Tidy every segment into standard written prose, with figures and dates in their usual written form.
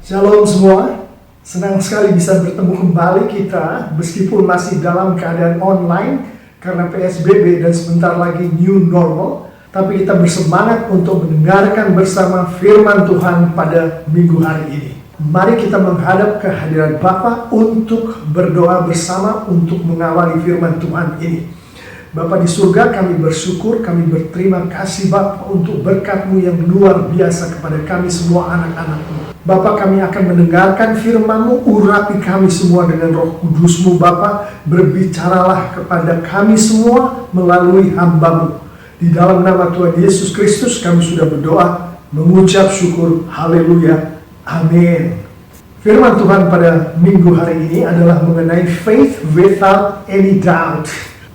Shalom semua, senang sekali bisa bertemu kembali kita meskipun masih dalam keadaan online karena PSBB dan sebentar lagi new normal. Tapi kita bersemangat untuk mendengarkan bersama firman Tuhan pada minggu hari ini. Mari kita menghadap kehadiran Bapa untuk berdoa bersama untuk mengawali firman Tuhan ini. Bapa di surga, kami bersyukur, kami berterima kasih Bapa untuk berkat-Mu yang luar biasa kepada kami semua anak-anak-Mu. Bapa, kami akan mendengarkan firman-Mu, urapi kami semua dengan Roh Kudus-Mu Bapa. Berbicaralah kepada kami semua melalui hamba-Mu. Di dalam nama Tuhan Yesus Kristus kami sudah berdoa, mengucap syukur, haleluya, amin. Firman Tuhan pada minggu hari ini adalah mengenai faith without any doubt.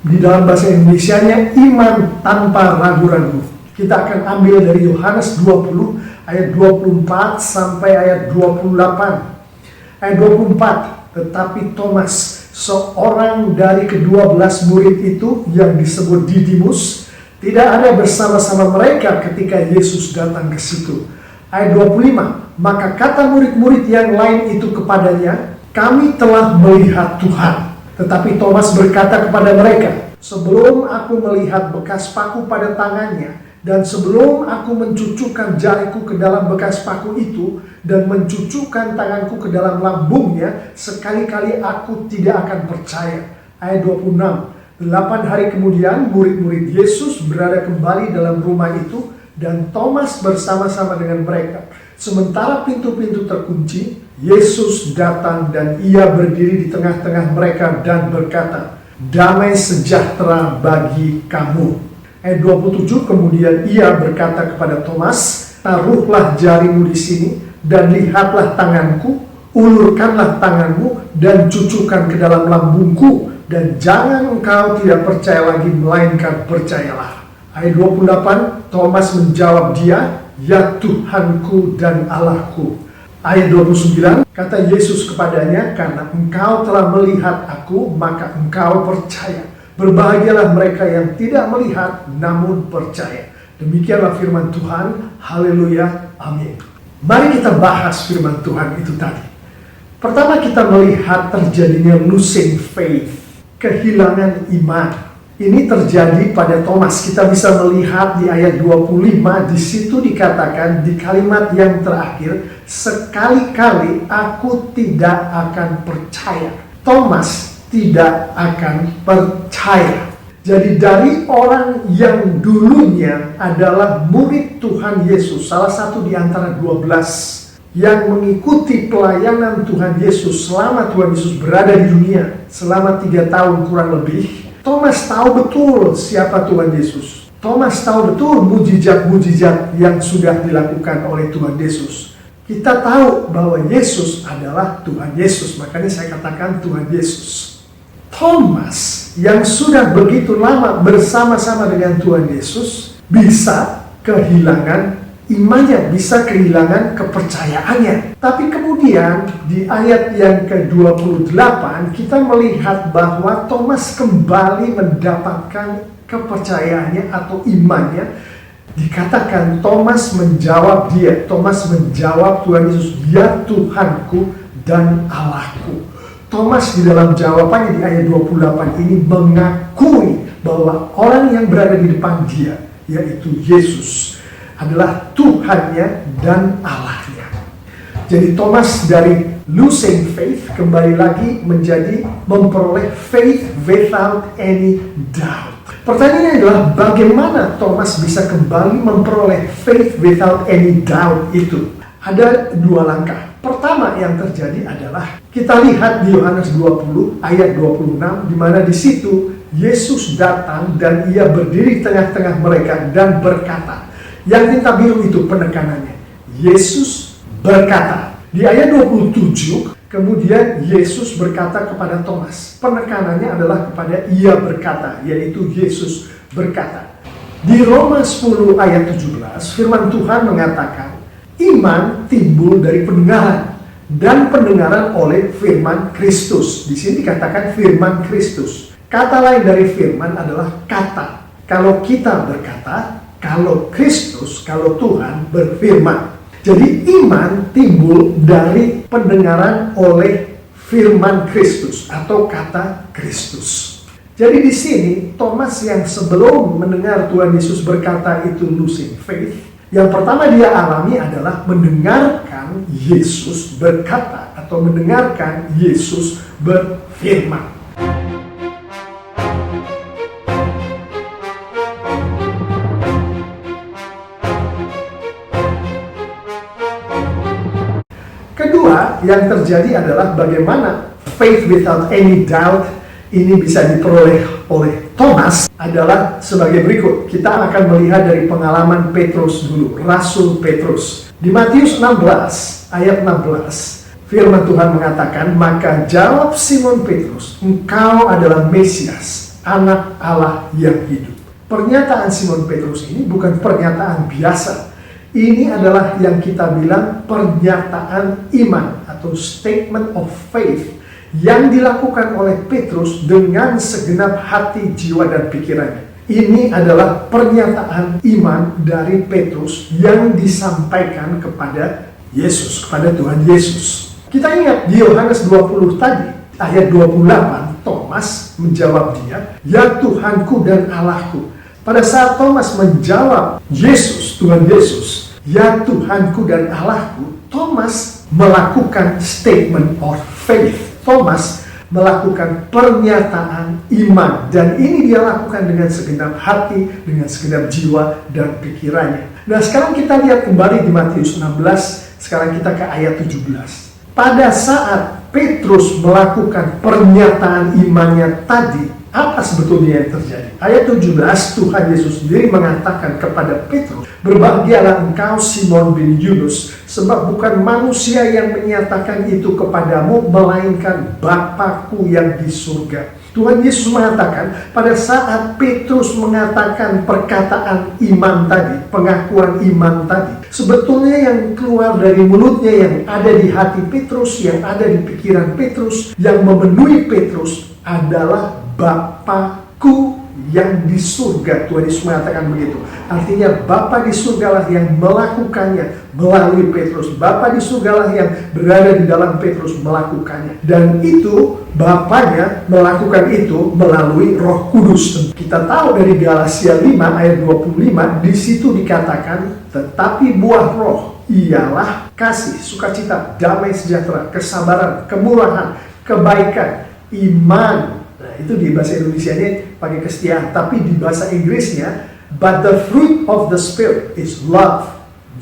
Di dalam bahasa Indonesianya, iman tanpa ragu-ragu. Kita akan ambil dari Yohanes 20 ayat 24 sampai ayat 28. Ayat 24, tetapi Thomas, seorang dari ke-12 murid itu yang disebut Didimus, tidak ada bersama-sama mereka ketika Yesus datang ke situ. Ayat 25, maka kata murid-murid yang lain itu kepadanya, kami telah melihat Tuhan. Tetapi Thomas berkata kepada mereka, sebelum aku melihat bekas paku pada tangannya, dan sebelum aku mencucukkan jariku ke dalam bekas paku itu, dan mencucukkan tanganku ke dalam lambungnya, sekali-kali aku tidak akan percaya. Ayat 26, 8 hari kemudian murid-murid Yesus berada kembali dalam rumah itu, dan Thomas bersama-sama dengan mereka. Sementara pintu-pintu terkunci, Yesus datang dan ia berdiri di tengah-tengah mereka dan berkata, damai sejahtera bagi kamu. Ayat 27, kemudian ia berkata kepada Thomas, taruhlah jarimu di sini dan lihatlah tanganku, ulurkanlah tanganmu dan cucukkan ke dalam lambungku, dan jangan engkau tidak percaya lagi melainkan percayalah. Ayat 28, Thomas menjawab dia, ya Tuhanku dan Allahku. Ayat 29, kata Yesus kepadanya, karena engkau telah melihat aku, maka engkau percaya. Berbahagialah mereka yang tidak melihat, namun percaya. Demikianlah firman Tuhan, haleluya, amin. Mari kita bahas firman Tuhan itu tadi. Pertama kita melihat terjadinya losing faith, kehilangan iman. Ini terjadi pada Thomas. Kita bisa melihat di ayat 25, di situ dikatakan di kalimat yang terakhir, sekali-kali aku tidak akan percaya. Thomas tidak akan percaya. Jadi dari orang yang dulunya adalah murid Tuhan Yesus, salah satu di antara 12 yang mengikuti pelayanan Tuhan Yesus selama Tuhan Yesus berada di dunia, selama 3 tahun kurang lebih, Thomas tahu betul siapa Tuhan Yesus. Thomas tahu betul mujizat-mujizat yang sudah dilakukan oleh Tuhan Yesus. Kita tahu bahwa Yesus adalah Tuhan Yesus, makanya saya katakan Tuhan Yesus. Thomas yang sudah begitu lama bersama-sama dengan Tuhan Yesus bisa kehilangan imannya, bisa kehilangan kepercayaannya. Tapi kemudian di ayat yang ke-28 kita melihat bahwa Thomas kembali mendapatkan kepercayaannya atau imannya. Dikatakan Thomas menjawab Tuhan Yesus, ya Tuhanku dan Allahku. Thomas di dalam jawabannya di ayat 28 ini mengakui bahwa orang yang berada di depan dia, yaitu Yesus, adalah Tuhannya dan Allahnya. Jadi Thomas dari losing faith kembali lagi menjadi memperoleh faith without any doubt. Pertanyaannya adalah bagaimana Thomas bisa kembali memperoleh faith without any doubt itu? Ada 2 langkah. Pertama yang terjadi adalah kita lihat di Yohanes 20 ayat 26, di mana di situ Yesus datang dan ia berdiri di tengah-tengah mereka dan berkata. Yang tinta biru itu penekanannya. Yesus berkata. Di ayat 27, kemudian Yesus berkata kepada Thomas. Penekanannya adalah kepada ia berkata, yaitu Yesus berkata. Di Roma 10 ayat 17, firman Tuhan mengatakan, iman timbul dari pendengaran, dan pendengaran oleh firman Kristus. Di sini dikatakan firman Kristus. Kata lain dari firman adalah kata. Kalau kita berkata, kalau Kristus, kalau Tuhan berfirman. Jadi iman timbul dari pendengaran oleh firman Kristus atau kata Kristus. Jadi di sini Thomas yang sebelum mendengar Tuhan Yesus berkata itu losing faith, yang pertama dia alami adalah mendengarkan Yesus berkata atau mendengarkan Yesus berfirman. Kedua, yang terjadi adalah bagaimana faith without any doubt ini bisa diperoleh oleh Thomas adalah sebagai berikut. Kita akan melihat dari pengalaman Petrus dulu, Rasul Petrus. Di Matius 16, ayat 16, firman Tuhan mengatakan, "Maka jawab Simon Petrus, engkau adalah Mesias, anak Allah yang hidup." Pernyataan Simon Petrus ini bukan pernyataan biasa. Ini adalah yang kita bilang pernyataan iman atau statement of faith yang dilakukan oleh Petrus dengan segenap hati, jiwa, dan pikirannya. Ini adalah pernyataan iman dari Petrus yang disampaikan kepada Yesus, kepada Tuhan Yesus. Kita ingat di Yohanes 20 tadi, ayat 28, Thomas menjawab dia, "Ya Tuhanku dan Allahku." Pada saat Thomas menjawab Yesus, Tuhan Yesus, "Ya Tuhanku dan Allahku," Thomas melakukan statement of faith. Thomas melakukan pernyataan iman, dan ini dia lakukan dengan segenap hati, dengan segenap jiwa dan pikirannya. Nah, sekarang kita lihat kembali di Matius 16, sekarang kita ke ayat 17. Pada saat Petrus melakukan pernyataan imannya tadi, apa sebetulnya yang terjadi? Ayat 17, Tuhan Yesus sendiri mengatakan kepada Petrus, "Berbahagialah engkau Simon bin Yunus, sebab bukan manusia yang menyatakan itu kepadamu, melainkan Bapa-Ku yang di surga." Tuhan Yesus mengatakan pada saat Petrus mengatakan perkataan iman tadi, pengakuan iman tadi, sebetulnya yang keluar dari mulutnya, yang ada di hati Petrus, yang ada di pikiran Petrus, yang memenuhi Petrus adalah Bapa-Ku yang di surga. Tuhan Yesus mengatakan begitu. Artinya Bapa di surgalah yang melakukannya melalui Petrus. Bapa di surgalah yang berada di dalam Petrus melakukannya. Dan itu Bapanya melakukan itu melalui Roh Kudus. Kita tahu dari Galatia 5 ayat 25, di situ dikatakan, "Tetapi buah roh ialah kasih, sukacita, damai sejahtera, kesabaran, kemurahan, kebaikan, iman." Nah, itu di bahasa Indonesianya pakai kesetiaan, tapi di bahasa Inggrisnya, "But the fruit of the Spirit is love,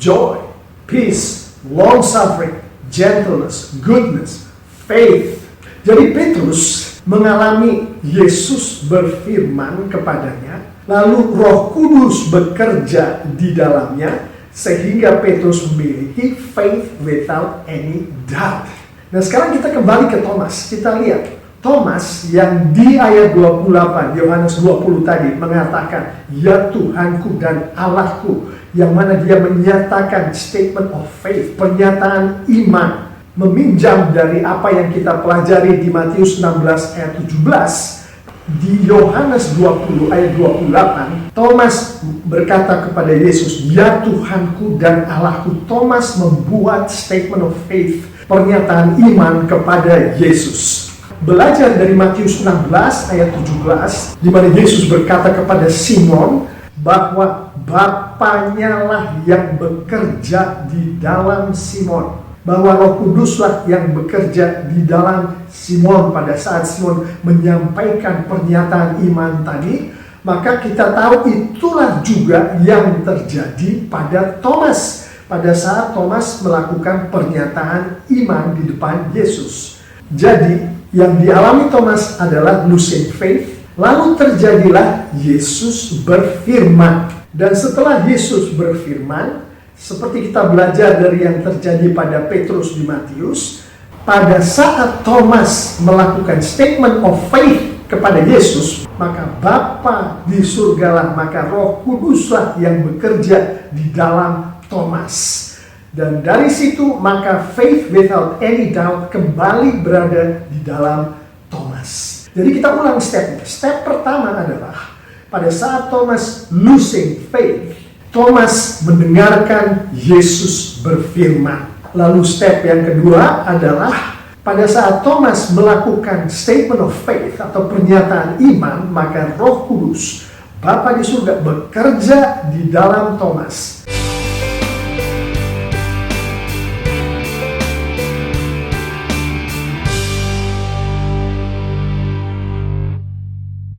joy, peace, long suffering, gentleness, goodness, faith." Jadi Petrus mengalami Yesus berfirman kepadanya, lalu Roh Kudus bekerja di dalamnya, sehingga Petrus memiliki faith without any doubt. Nah, sekarang kita kembali ke Thomas. Kita lihat Thomas yang di ayat 28, Yohanes 20 tadi mengatakan, "Ya Tuhanku dan Allahku," yang mana dia menyatakan statement of faith, pernyataan iman, meminjam dari apa yang kita pelajari di Matius 16 ayat 17. Di Yohanes 20 ayat 28, Thomas berkata kepada Yesus, "Ya Tuhanku dan Allahku." Thomas membuat statement of faith, pernyataan iman kepada Yesus. Belajar dari Matius 16 ayat 17, di mana Yesus berkata kepada Simon bahwa Bapanya lah yang bekerja di dalam Simon, bahwa Roh Kuduslah yang bekerja di dalam Simon. Pada saat Simon menyampaikan pernyataan iman tadi, maka kita tahu itulah juga yang terjadi pada Thomas pada saat Thomas melakukan pernyataan iman di depan Yesus. Jadi yang dialami Thomas adalah losing faith, lalu terjadilah Yesus berfirman. Dan setelah Yesus berfirman, seperti kita belajar dari yang terjadi pada Petrus di Matius, pada saat Thomas melakukan statement of faith kepada Yesus, maka Bapa di surgalah, maka Roh Kuduslah yang bekerja di dalam Thomas. Dan dari situ maka faith without any doubt kembali berada di dalam Thomas. Jadi kita ulang stepnya. Step pertama adalah pada saat Thomas losing faith, Thomas mendengarkan Yesus berfirman. Lalu step yang kedua adalah pada saat Thomas melakukan statement of faith atau pernyataan iman, maka Roh Kudus, Bapa di surga, bekerja di dalam Thomas.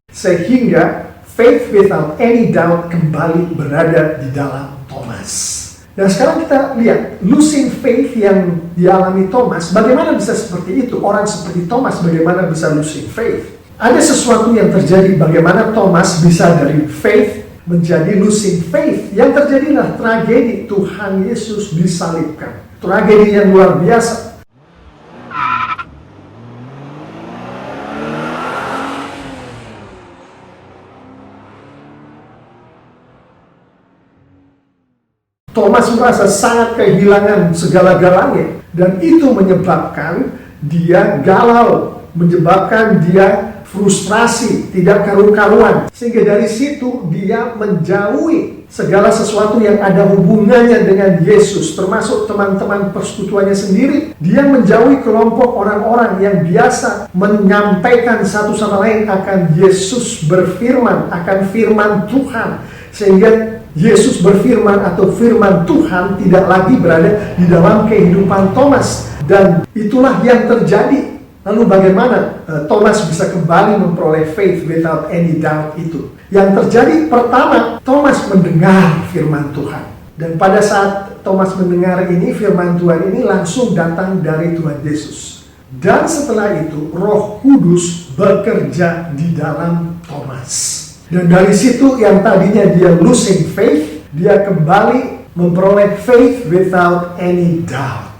Sehingga faith without any doubt kembali berada di dalam Thomas. Dan sekarang kita lihat losing faith yang dialami Thomas. Bagaimana bisa seperti itu? Orang seperti Thomas bagaimana bisa losing faith? Ada sesuatu yang terjadi bagaimana Thomas bisa dari faith menjadi losing faith. Yang terjadilah tragedi Tuhan Yesus disalibkan. Tragedi yang luar biasa. Thomas merasa sangat kehilangan segala-galanya, dan itu menyebabkan dia galau, menyebabkan dia frustrasi, tidak karu-karuan, sehingga dari situ dia menjauhi segala sesuatu yang ada hubungannya dengan Yesus, termasuk teman-teman persekutuannya sendiri. Dia menjauhi kelompok orang-orang yang biasa menyampaikan satu sama lain akan Yesus berfirman, akan firman Tuhan, sehingga Yesus berfirman atau firman Tuhan tidak lagi berada di dalam kehidupan Thomas. Dan itulah yang terjadi. Lalu bagaimana Thomas bisa kembali memperoleh faith without any doubt itu? Yang terjadi pertama, Thomas mendengar firman Tuhan. Dan pada saat Thomas mendengar ini, firman Tuhan ini langsung datang dari Tuhan Yesus. Dan setelah itu, Roh Kudus bekerja di dalam Thomas. Dan dari situ yang tadinya dia losing faith, dia kembali memperoleh faith without any doubt.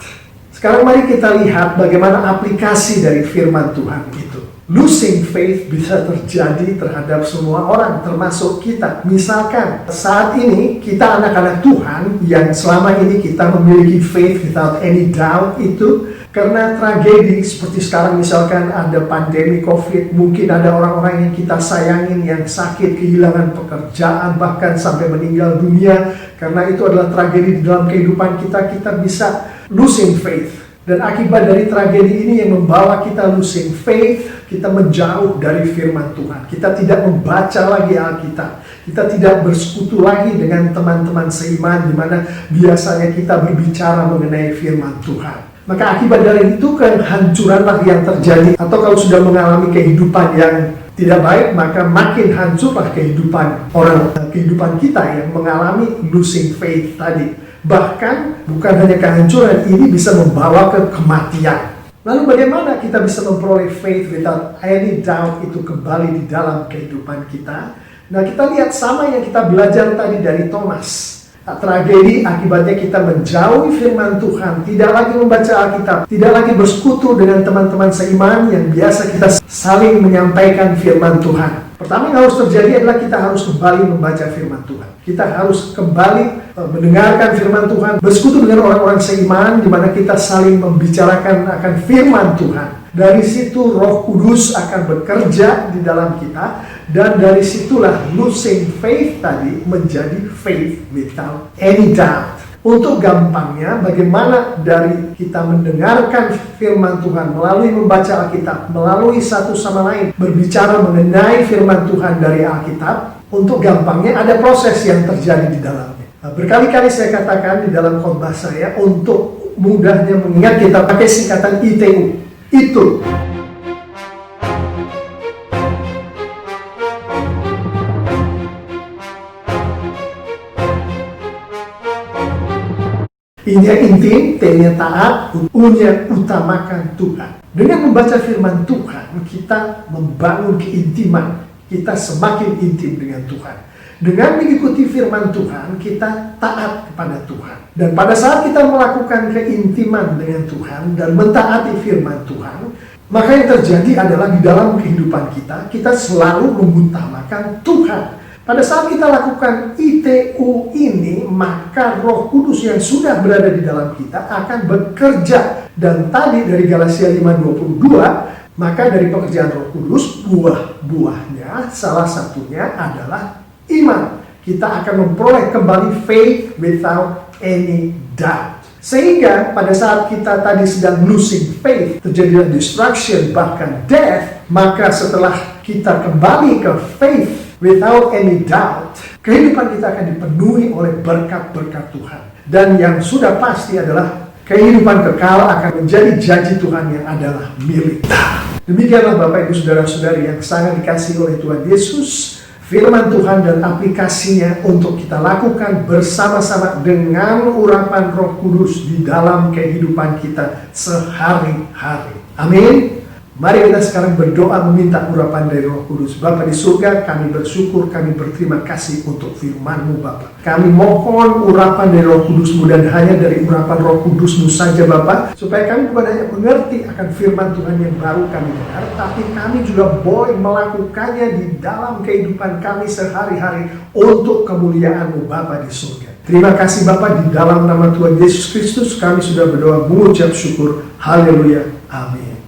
Sekarang mari kita lihat bagaimana aplikasi dari firman Tuhan itu. Losing faith bisa terjadi terhadap semua orang, termasuk kita. Misalkan saat ini kita anak-anak Tuhan yang selama ini kita memiliki faith without any doubt itu karena tragedi seperti sekarang, misalkan ada pandemi COVID, mungkin ada orang-orang yang kita sayangin yang sakit, kehilangan pekerjaan, bahkan sampai meninggal dunia. Karena itu adalah tragedi di dalam kehidupan kita, kita bisa losing faith. Dan akibat dari tragedi ini yang membawa kita losing faith, kita menjauh dari firman Tuhan. Kita tidak membaca lagi Alkitab. Kita tidak bersekutu lagi dengan teman-teman seiman, di mana biasanya kita berbicara mengenai firman Tuhan. Maka akibat dari itu kehancuranlah yang terjadi. Atau kalau sudah mengalami kehidupan yang tidak baik, maka makin hancurlah kehidupan kita yang mengalami losing faith tadi. Bahkan bukan hanya kehancuran, ini bisa membawa ke kematian. Lalu bagaimana kita bisa memperoleh faith without any doubt itu kembali di dalam kehidupan kita? Nah, kita lihat sama yang kita belajar tadi dari Thomas. Tragedi akibatnya kita menjauhi firman Tuhan, tidak lagi membaca Alkitab, tidak lagi bersekutu dengan teman-teman seiman yang biasa kita saling menyampaikan firman Tuhan. Pertama yang harus terjadi adalah kita harus kembali membaca firman Tuhan. Kita harus kembali mendengarkan firman Tuhan, bersekutu dengan orang-orang seiman di mana kita saling membicarakan akan firman Tuhan. Dari situ Roh Kudus akan bekerja di dalam kita, dan dari situlah losing faith tadi menjadi faith without any doubt. Untuk gampangnya, bagaimana dari kita mendengarkan firman Tuhan melalui membaca Alkitab, melalui satu sama lain berbicara mengenai firman Tuhan dari Alkitab. Untuk gampangnya ada proses yang terjadi di dalamnya. Berkali-kali saya katakan di dalam khotbah saya, untuk mudahnya mengingat kita pakai singkatan ITU. Itu I-nya intim, T-nya taat, U-nya utamakan Tuhan. Dengan membaca firman Tuhan, kita membangun keintiman. Kita semakin intim dengan Tuhan. Dengan mengikuti firman Tuhan, kita taat kepada Tuhan. Dan pada saat kita melakukan keintiman dengan Tuhan dan mentaati firman Tuhan, maka yang terjadi adalah di dalam kehidupan kita, kita selalu mengutamakan Tuhan. Pada saat kita lakukan ITU ini, maka Roh Kudus yang sudah berada di dalam kita akan bekerja. Dan tadi dari Galatia 5:22, maka dari pekerjaan Roh Kudus, buah-buahnya salah satunya adalah iman. kita akan memperoleh kembali faith without any doubt. Sehingga pada saat kita tadi sedang losing faith, terjadilah destruction, bahkan death, maka setelah kita kembali ke faith without any doubt, kehidupan kita akan dipenuhi oleh berkat-berkat Tuhan. Dan yang sudah pasti adalah kehidupan kekal akan menjadi janji Tuhan yang adalah milik kita. Demikianlah Bapak Ibu Saudara-saudari yang sangat dikasihi oleh Tuhan Yesus, firman Tuhan dan aplikasinya untuk kita lakukan bersama-sama dengan urapan Roh Kudus di dalam kehidupan kita sehari-hari. Amin. Mari kita sekarang berdoa meminta urapan dari Roh Kudus. Bapa di surga, kami bersyukur, kami berterima kasih untuk firman-Mu Bapa. Kami mohon urapan dari Roh Kudus-Mu dan hanya dari urapan Roh Kudus-Mu saja Bapa, supaya kami bukan hanya mengerti akan firman Tuhan yang baru kami dengar, tapi kami juga boleh melakukannya di dalam kehidupan kami sehari-hari untuk kemuliaan-Mu Bapa di surga. Terima kasih Bapa, di dalam nama Tuhan Yesus Kristus kami sudah berdoa mengucap syukur. Haleluya. Amin.